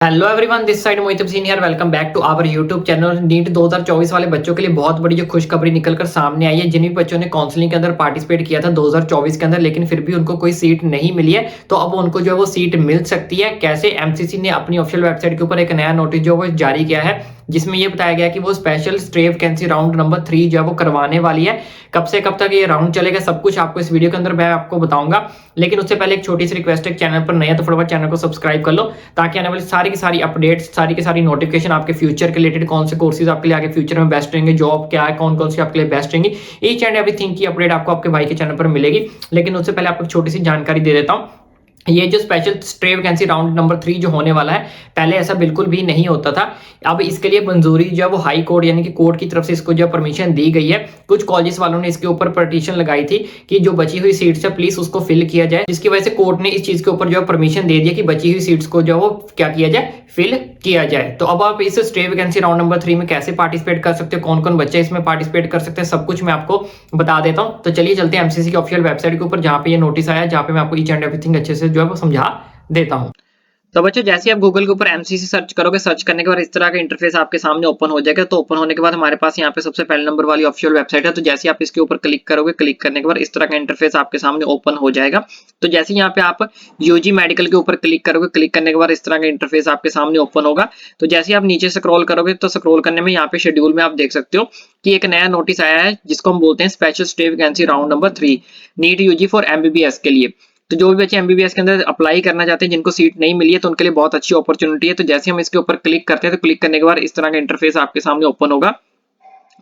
Hello everyone, this side Mohit Singh here. Welcome back to our YouTube channel. NEET 2024 वाले बच्चों के लिए बहुत बड़ी जो खुशखबरी निकलकर सामने आई है। जिन भी बच्चों ने काउंसलिंग के अंदर पार्टिसिपेट किया था 2024 के अंदर, लेकिन फिर भी उनको कोई सीट नहीं मिली है, तो अब उनको जो है वो सीट मिल सकती है। कैसे? एमसीसी ने अपनी ऑफिशियल वेबसाइट के ऊपर एक नया नोटिस जो वो जारी किया है, जिसमें ये बताया गया कि वो special stray vacancy round number 3 जो है वो करवाने वाली है। कब से कब तक ये राउंड चलेगा, सब कुछ आपको इस वीडियो के अंदर मैं आपको बताऊंगा। लेकिन उससे पहले एक छोटी सी रिक्वेस्ट है, चैनल पर नया तो फटाफट चैनल को सब्सक्राइब कर लो, ताकि आने वाली सारी की सारी अपडेट्स, सारी की सारी नोटिफिकेशन आपके फ्यूचर के रिलेटेड, कौन से कोर्सेज आपके लिए आगे फ्यूचर में बेस्ट रहेंगे, जॉब क्या है, कौन कौन सी आपके लिए बेस्ट रहेंगी, ईच एंड एवरीथिंग की अपडेट आपको आपके भाई के चैनल पर मिलेगी। लेकिन उससे पहले आपको छोटी सी जानकारी दे देता हूँ। ये जो special stray vacancy round number 3 जो होने वाला है, पहले ऐसा बिल्कुल भी नहीं होता था। अब इसके लिए मंजूरी जो है वो हाई कोर्ट यानी कि कोर्ट की तरफ से इसको जो परमिशन दी गई है। कुछ कॉलेजेस वालों ने इसके ऊपर पिटीशन लगाई थी कि जो बची हुई सीट्स है प्लीज उसको फिल किया जाए, जिसकी वजह से कोर्ट ने इस चीज के ऊपर जो है परमिशन दे दिया कि बची हुई सीट्स को जो है वो क्या किया जाए, फिल किया जाए। तो अब आप इस स्टे वैकेंसी राउंड नंबर 3 में कैसे पार्टिसिपेट कर सकते हो, कौन कौन बच्चे इसमें पार्टिसिपेट कर सकते हैं, सब कुछ मैं आपको बता देता हूं। तो चलिए चलते हैं एमसीसी की ऑफिशियल वेबसाइट के ऊपर, जहां पे ये नोटिस आया, जहां पे मैं आपको ईच एंड एवरीथिंग अच्छे से जो है वो समझा देता हूं। तो बच्चों, जैसे ही आप गूगल के ऊपर एमसीसी सर्च करोगे, सर्च करने के बाद इस तरह का इंटरफेस आपके सामने ओपन हो जाएगा। तो ओपन होने के बाद हमारे पास यहाँ पे सबसे पहले नंबर वाली ऑफिशियल वेबसाइट है। तो जैसे आप इसके ऊपर क्लिक करोगे, क्लिक करने के बाद इस तरह का इंटरफेस आपके सामने ओपन हो जाएगा। तो जैसे यहाँ पे आप यूजी मेडिकल के ऊपर क्लिक करोगे, क्लिक करने के बाद इस तरह का इंटरफेस आपके सामने ओपन होगा। तो जैसे आप नीचे स्क्रॉल करोगे, तो स्क्रॉल करने में यहाँ पे शेड्यूल में आप देख सकते हो कि एक नया नोटिस आया है, जिसको हम बोलते हैं special stray vacancy round number 3 NEET UG for MBBS के लिए। तो जो भी बच्चे एमबीबीएस के अंदर अप्लाई करना चाहते हैं, जिनको सीट नहीं मिली है, तो उनके लिए बहुत अच्छी अपॉर्चुनिटी है। तो जैसे हम इसके ऊपर क्लिक करते हैं, तो क्लिक करने के बाद इस तरह का इंटरफेस आपके सामने ओपन होगा।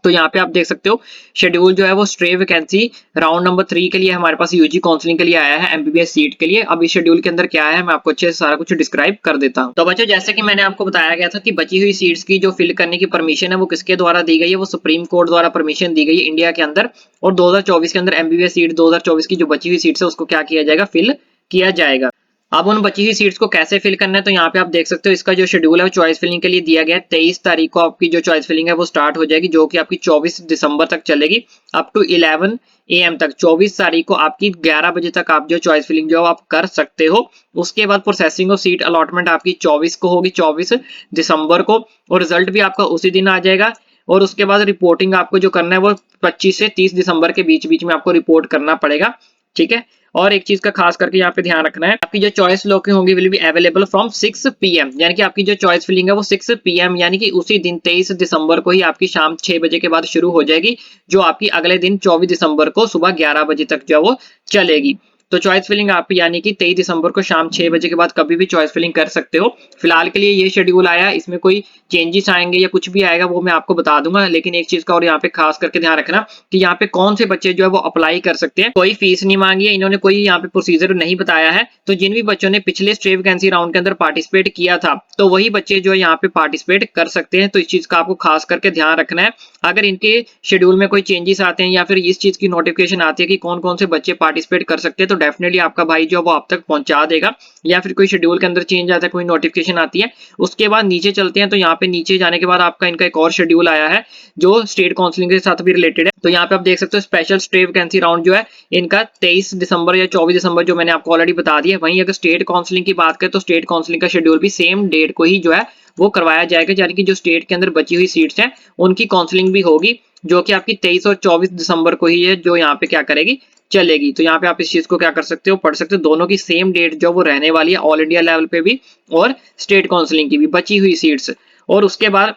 तो यहाँ पे आप देख सकते हो शेड्यूल जो है वो स्टे वैकेंसी राउंड नंबर 3 के लिए हमारे पास यूजी काउंसलिंग के लिए आया है, एमबीबीएस सीट के लिए। अब इस शेड्यूल के अंदर क्या है, मैं आपको अच्छे से सारा कुछ डिस्क्राइब कर देता हूँ। तो बच्चों, जैसे कि मैंने आपको बताया गया था कि बची हुई सीट्स की जो फिल करने की परमिशन है वो किसके द्वारा दी गई है, वो सुप्रीम कोर्ट द्वारा परमिशन दी गई है इंडिया के अंदर। और 2024 के अंदर एमबीबीएस सीट 2024 की जो बची हुई सीट्स है उसको क्या किया जाएगा, फिल किया जाएगा। अब उन बची हुई सीट्स को कैसे फिल करना है, तो यहाँ पे आप देख सकते हो इसका जो शेड्यूल है वो चॉइस फिलिंग के लिए दिया गया है। 23 तारीख को आपकी जो चॉइस फिलिंग है वो स्टार्ट हो जाएगी, जो कि आपकी 24 दिसंबर तक चलेगी, अप टू 11 AM तक। 24 तारीख को आपकी 11 बजे तक आप जो चॉइस फिलिंग जो आप कर सकते हो। उसके बाद प्रोसेसिंग ऑफ सीट अलॉटमेंट आपकी 24 को होगी, 24 दिसंबर को, और रिजल्ट भी आपका उसी दिन आ जाएगा। और उसके बाद रिपोर्टिंग आपको जो करना है वो 25 से 30 दिसंबर के बीच बीच में आपको रिपोर्ट करना पड़ेगा, ठीक है। और एक चीज का खास करके यहाँ पे ध्यान रखना है, आपकी जो चॉइस लॉकिंग होगी will be available from 6 PM, यानी कि आपकी जो चॉइस फिलिंग है वो 6 PM यानी कि उसी दिन 23 दिसंबर को ही आपकी शाम 6 बजे के बाद शुरू हो जाएगी, जो आपकी अगले दिन 24 दिसंबर को सुबह 11 बजे तक जो है वो चलेगी। तो चॉइस फिलिंग आप यानी कि 23 दिसंबर को शाम 6 बजे के बाद कभी भी चॉइस फिलिंग कर सकते हो। फिलहाल के लिए ये शेड्यूल आया, इसमें कोई चेंजेस आएंगे या कुछ भी आएगा वो मैं आपको बता दूंगा। लेकिन एक चीज का और यहाँ पे खास करके ध्यान रखना कि यहाँ पे कौन से बच्चे जो है वो अप्लाई कर सकते हैं। कोई फीस नहीं मांगी है, इन्होंने कोई यहाँ पे प्रोसीजर नहीं बताया है। तो जिन भी बच्चों ने पिछले स्टे वैकेंसी राउंड के अंदर पार्टिसिपेट किया था, तो वही बच्चे जो है यहाँ पे पार्टिसिपेट कर सकते हैं। तो इस चीज का आपको खास करके ध्यान रखना है। अगर इनके शेड्यूल में कोई चेंजेस आते हैं या फिर इस चीज की नोटिफिकेशन आती है कि कौन कौन से बच्चे पार्टिसिपेट कर सकते हैं, तो डेफिनेटली आपका भाई जो वो आप तक पहुंचा देगा। या फिर कोई शेड्यूल के अंदर चेंज आता है, कोई नोटिफिकेशन आती है, उसके बाद नीचे चलते हैं। तो यहाँ पे नीचे जाने के बाद आपका इनका एक और शेड्यूल आया है जो स्टेट काउंसलिंग के साथ भी रिलेटेड है। तो यहाँ पे आप देख सकते हो स्पेशल स्टे वैकेंसी राउंड जो है इनका 23 दिसंबर या 24 दिसंबर जो मैंने आपको ऑलरेडी बता दिया। वहीं अगर स्टेट काउंसलिंग की बात करें, तो स्टेट काउंसलिंग का शेड्यूल भी सेम डेट को ही जो है वो करवाया जाएगा, यानी कि जो स्टेट के अंदर बची हुई सीट्स हैं उनकी काउंसलिंग भी होगी, जो कि आपकी 23 और 24 दिसंबर को ही है, जो यहाँ पे क्या करेगी, चलेगी। तो यहाँ पे आप इस चीज को क्या कर सकते हो, पढ़ सकते हो। दोनों की सेम डेट जो वो रहने वाली है, ऑल इंडिया लेवल पे भी और स्टेट काउंसलिंग की भी बची हुई सीट्स। और उसके बाद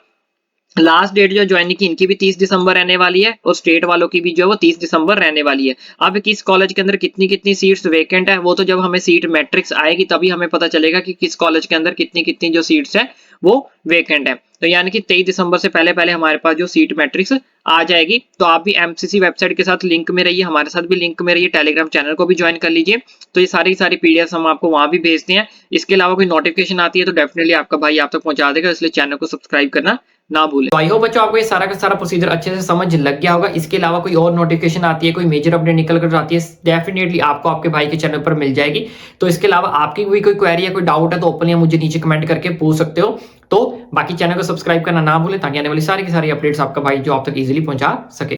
लास्ट डेट जो ज्वाइनिंग की इनकी भी 30 दिसंबर रहने वाली है, और स्टेट वालों की भी जो है वो 30 दिसंबर रहने वाली है। अब किस कॉलेज के अंदर कितनी कितनी सीट्स वेकेंट है, वो तो जब हमें सीट मैट्रिक्स आएगी तभी हमें पता चलेगा कि किस कॉलेज के अंदर कितनी कितनी जो सीट्स है वो वेकेंट है। तो यानी कि 23 दिसंबर से पहले पहले हमारे पास जो सीट मैट्रिक्स आ जाएगी। तो आप भी एमसीसी वेबसाइट के साथ लिंक में रहिए, हमारे साथ भी लिंक में रहिए, टेलीग्राम चैनल को भी ज्वाइन कर लीजिए। तो ये सारी पीडीएफ हम आपको वहां भी भेजते हैं। इसके अलावा कोई नोटिफिकेशन आती है तो डेफिनेटली आपका भाई आप तक पहुंचा देगा, इसलिए चैनल को सब्सक्राइब करना ना भूलें। तो आई होप बच्चों आपको ये सारा का सारा प्रोसीजर अच्छे से समझ लग गया होगा। इसके अलावा कोई और नोटिफिकेशन आती है, कोई मेजर अपडेट निकल कर आती है, डेफिनेटली आपको आपके भाई के चैनल पर मिल जाएगी। तो इसके अलावा आपकी भी कोई क्वेरी या कोई डाउट है तो ओपनली मुझे नीचे कमेंट करके पूछ सकते हो। तो बाकी चैनल को सब्सक्राइब करना ना भूलें, ताकि आने वाली सारी की सारी अपडेट्स आपका भाई जो आप तक इजीली पहुंचा सके।